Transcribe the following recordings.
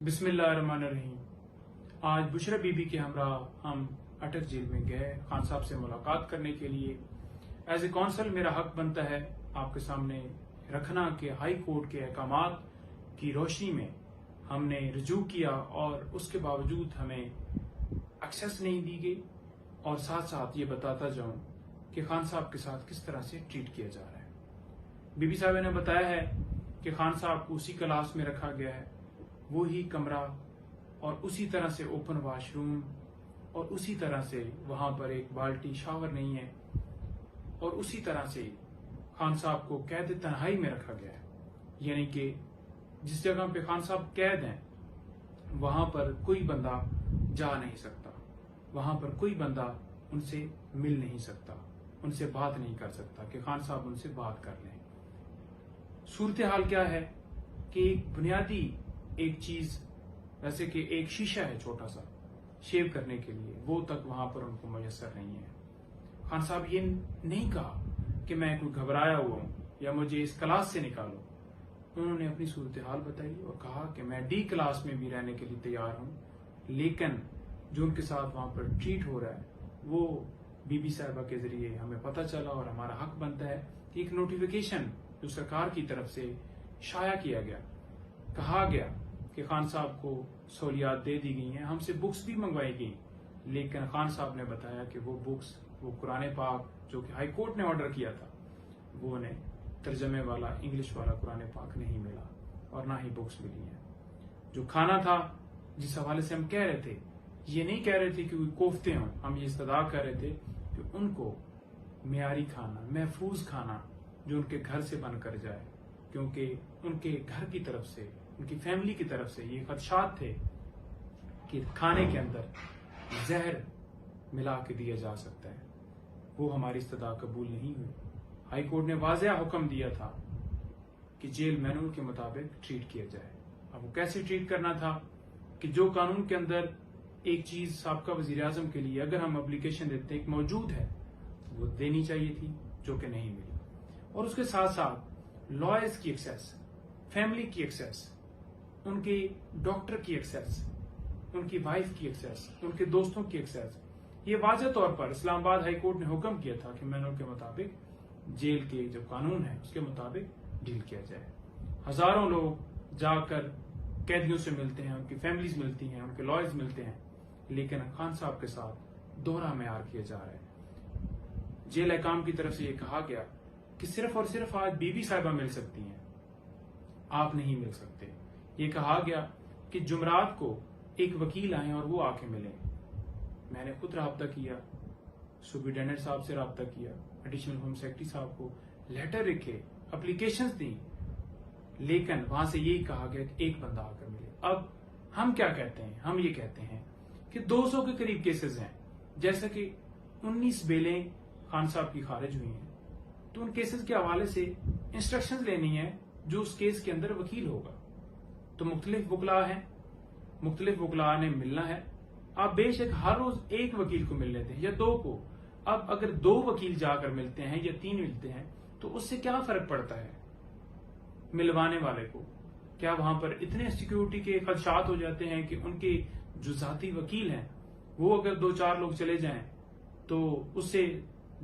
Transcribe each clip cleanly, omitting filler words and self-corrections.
बिस्मिल्लाहिर्रहमानिर्रहीम। आज बुशरा बीबी के हमरा हम अटक जेल में गए खान साहब से मुलाकात करने के लिए। एज ए कौंसल मेरा हक बनता है आपके सामने रखना कि हाई कोर्ट के अहकामात की रोशनी में हमने रजू किया और उसके बावजूद हमें एक्सेस नहीं दी गई, और साथ साथ ये बताता जाऊं कि खान साहब के साथ किस तरह से ट्रीट किया जा रहा है। बीबी साहब ने बताया है कि खान साहब को उसी क्लास में रखा गया है, वो ही कमरा और उसी तरह से ओपन वॉशरूम और उसी तरह से वहां पर एक बाल्टी शावर नहीं है, और उसी तरह से खान साहब को कैद तन्हाई में रखा गया है। यानी कि जिस जगह पे खान साहब कैद हैं वहां पर कोई बंदा जा नहीं सकता, वहां पर कोई बंदा उनसे मिल नहीं सकता, उनसे बात नहीं कर सकता कि खान साहब उनसे बात कर लें। सूरत हाल क्या है कि एक बुनियादी एक चीज, वैसे कि एक शीशा है छोटा सा शेव करने के लिए, वो तक वहां पर उनको मुयसर नहीं है। खान साहब ये नहीं कहा कि मैं कोई घबराया हुआ हूं या मुझे इस क्लास से निकालो। उन्होंने अपनी सूरत हाल बताई और कहा कि मैं डी क्लास में भी रहने के लिए तैयार हूं, लेकिन जो उनके साथ वहां पर ट्रीट हो रहा है वो बीबी साहिबा के जरिए हमें पता चला, और हमारा हक बनता है कि एक नोटिफिकेशन जो सरकार की तरफ से शाया किया गया, कहा गया कि खान साहब को सहूलियात दे दी गई हैं, हमसे बुक्स भी मंगवाई गई, लेकिन खान साहब ने बताया कि वो बुक्स, वो कुरान पाक जो कि हाई कोर्ट ने ऑर्डर किया था, वो उन्हें तर्जमे वाला इंग्लिश वाला कुरान पाक नहीं मिला और ना ही बुक्स मिली हैं। जो खाना था जिस हवाले से हम कह रहे थे, ये नहीं कह रहे थे कि कोई कोफ्ते हों, हम ये इस्तदा कर रहे थे कि उनको मियारी खाना, महफूज खाना जो उनके घर से बनकर जाए, क्योंकि उनके घर की तरफ से, उनकी फैमिली की तरफ से ये खदशात थे कि खाने के अंदर जहर मिला के दिया जा सकता है। वो हमारी इस्तदा कबूल नहीं हुई। हाई कोर्ट ने वाज़ेह हुक्म दिया था कि जेल मैनुअल के मुताबिक ट्रीट किया जाए। अब वो कैसे ट्रीट करना था कि जो कानून के अंदर एक चीज साबका वजीर आजम के लिए अगर हम एप्लीकेशन देते हैं मौजूद है, वो देनी चाहिए थी, जो कि नहीं मिली। और उसके साथ साथ लॉयर्स की एक्सेस, फैमिली की एक्सेस, उनके डॉक्टर की एक्सेस, उनकी वाइफ की एक्सेस, उनके दोस्तों की एक्सेस, ये वाज़ेह तौर पर इस्लामाबाद हाई कोर्ट ने हुक्म किया था कि मैनुअल के मुताबिक जेल के जो कानून है उसके मुताबिक डील किया जाए। हजारों लोग जाकर कैदियों से मिलते हैं, उनकी फैमिलीज मिलती हैं, उनके लॉयर्स मिलते हैं, लेकिन खान साहब के साथ दोहरा मेयार किया जा रहा है। जेल अहकाम की तरफ से यह कहा गया कि सिर्फ और सिर्फ आज बीबी साहिबा मिल सकती हैं, आप नहीं मिल सकते। ये कहा गया कि जुमरात को एक वकील आए और वो आके मिले। मैंने खुद राब्ता किया, सुप्रिटेंडेंट साहब से राब्ता किया, एडिशनल होम सेक्रेटरी साहब को लेटर लिखे, एप्लीकेशंस दी, लेकिन वहां से यही कहा गया कि एक बंदा आकर मिले। अब हम क्या कहते हैं? हम ये कहते हैं कि 200 के करीब केसेस हैं, जैसे कि 19 बेलें खान साहब की खारिज हुई हैं, तो उन केसेस के हवाले से इंस्ट्रक्शंस लेनी है जो उस केस के अंदर वकील होगा। तो मुख्तलिफ वकला हैं, मुख्तलिफ वकला ने मिलना है। आप बेशक हर रोज एक वकील को मिल लेते हैं या 2 को। अब अगर 2 वकील जाकर मिलते हैं या 3 मिलते हैं तो उससे क्या फर्क पड़ता है मिलवाने वाले को? क्या वहां पर इतने सिक्योरिटी के खदशात हो जाते हैं कि उनके जो जाती वकील हैं वो अगर 2-4 लोग चले जाएं तो उससे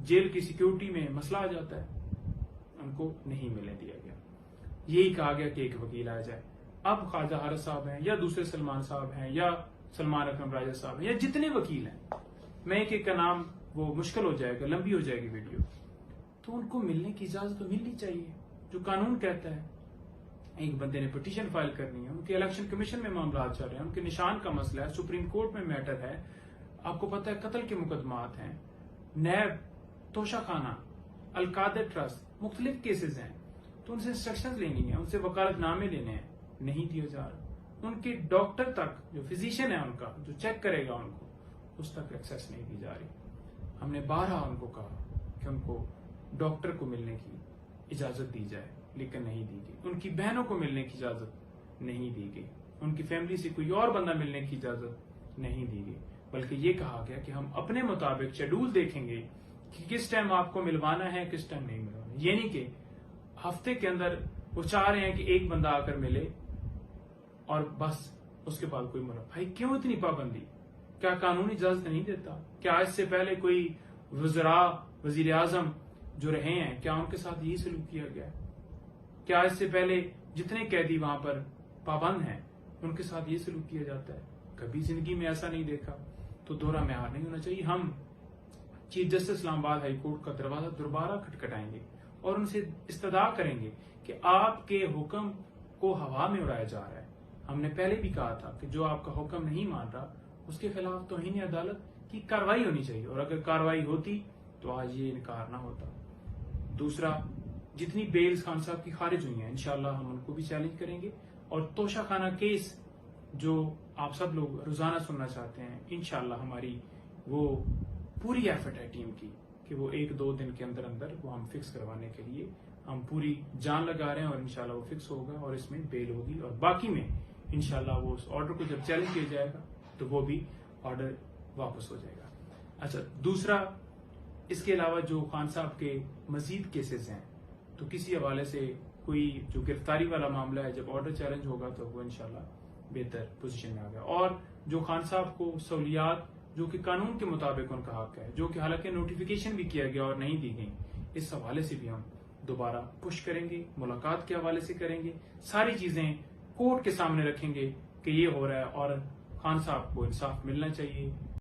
जेल की सिक्योरिटी में मसला आ जाता है? उनको नहीं मिलने दिया गया। यही कहा गया कि एक वकील आ जाए। अब ख्वाजा हारिस साहब हैं या दूसरे सलमान साहब हैं या सलमान अकरम राजा साहब हैं या जितने वकील हैं, मैं एक का नाम वो मुश्किल हो जाएगा, लंबी हो जाएगी वीडियो, तो उनको मिलने की इजाजत तो मिलनी चाहिए। जो कानून कहता है एक बंदे ने पिटीशन फाइल करनी है, उनके इलेक्शन कमीशन में मामला चल रहे हैं, उनके निशान का मसला है, सुप्रीम कोर्ट में मैटर है, आपको पता है कत्ल के मुकदमात हैं, नैब, तोशा खाना, अलकादर ट्रस्ट, मुख्तलिफ केसेस हैं, तो उनसे इंस्ट्रक्शन लेनी है, उनसे वकालतनामे लेने हैं, नहीं दिया जा रहा। उनके डॉक्टर तक, जो फिजिशियन है उनका, जो चेक करेगा उनको, उस तक एक्सेस नहीं दी जा रही। हमने 12 उनको कहा कि उनको डॉक्टर को मिलने की इजाजत दी जाए, लेकिन नहीं दी गई। उनकी बहनों को मिलने की इजाजत नहीं दी गई, उनकी फैमिली से कोई और बंदा मिलने की इजाजत नहीं दी गई, बल्कि ये कहा गया कि हम अपने मुताबिक शेड्यूल देखेंगे कि किस टाइम आपको मिलवाना है, किस टाइम नहीं मिलवाना। यानी कि हफ्ते के अंदर वो चाह रहे हैं कि एक बंदा आकर मिले और बस उसके बाद कोई मुलाकात। भाई क्यों इतनी पाबंदी? क्या कानून इजाजत नहीं देता? क्या इससे पहले कोई वज़रा, वजीर आजम जो रहे हैं, क्या उनके साथ यही सलूक किया गया? क्या इससे पहले जितने कैदी वहां पर पाबंद हैं उनके साथ ये सलूक किया जाता है? कभी जिंदगी में ऐसा नहीं देखा। तो दोहरा म्यार नहीं होना चाहिए। हम chief justice Islamabad high court का दरवाजा दोबारा खटखटाएंगे और उनसे इस्तदा करेंगे कि आपके हुक्म को हवा में उड़ाया जा रहा है। हमने पहले भी कहा था कि जो आपका हुक्म नहीं मान रहा उसके खिलाफ तौहीन अदालत की कार्रवाई होनी चाहिए, और अगर कार्रवाई होती तो आज ये इनकार ना होता। दूसरा, जितनी बेल्स खान साहब की खारिज हुई हैं इंशाल्लाह हम उनको भी चैलेंज करेंगे, और तोशा खाना केस जो आप सब लोग रोजाना सुनना चाहते हैं, इंशाल्लाह हमारी वो पूरी एफर्ट है टीम की कि वो 1-2 दिन के अंदर अंदर वो हम फिक्स करवाने के लिए हम पूरी जान लगा रहे हैं, और इंशाल्लाह वो फिक्स होगा और इसमें बेल होगी। और बाकी में इंशाल्लाह वो उस ऑर्डर को जब चैलेंज किया जाएगा तो वो भी ऑर्डर वापस हो जाएगा। अच्छा, दूसरा, इसके अलावा जो खान साहब के मजीद केसेस हैं, तो किसी हवाले से कोई जो गिरफ्तारी वाला मामला है, जब ऑर्डर चैलेंज होगा तो वो इंशाल्लाह बेहतर पोजीशन में आ गया। और जो खान साहब को सहूलियात जो कि कानून के मुताबिक उनका हक है, जो कि हालांकि नोटिफिकेशन भी किया गया और नहीं दी गई, इस हवाले से भी हम दोबारा पुश करेंगे, मुलाकात के हवाले से करेंगे, सारी चीजें कोर्ट के सामने रखेंगे कि ये हो रहा है और खान साहब को इंसाफ मिलना चाहिए।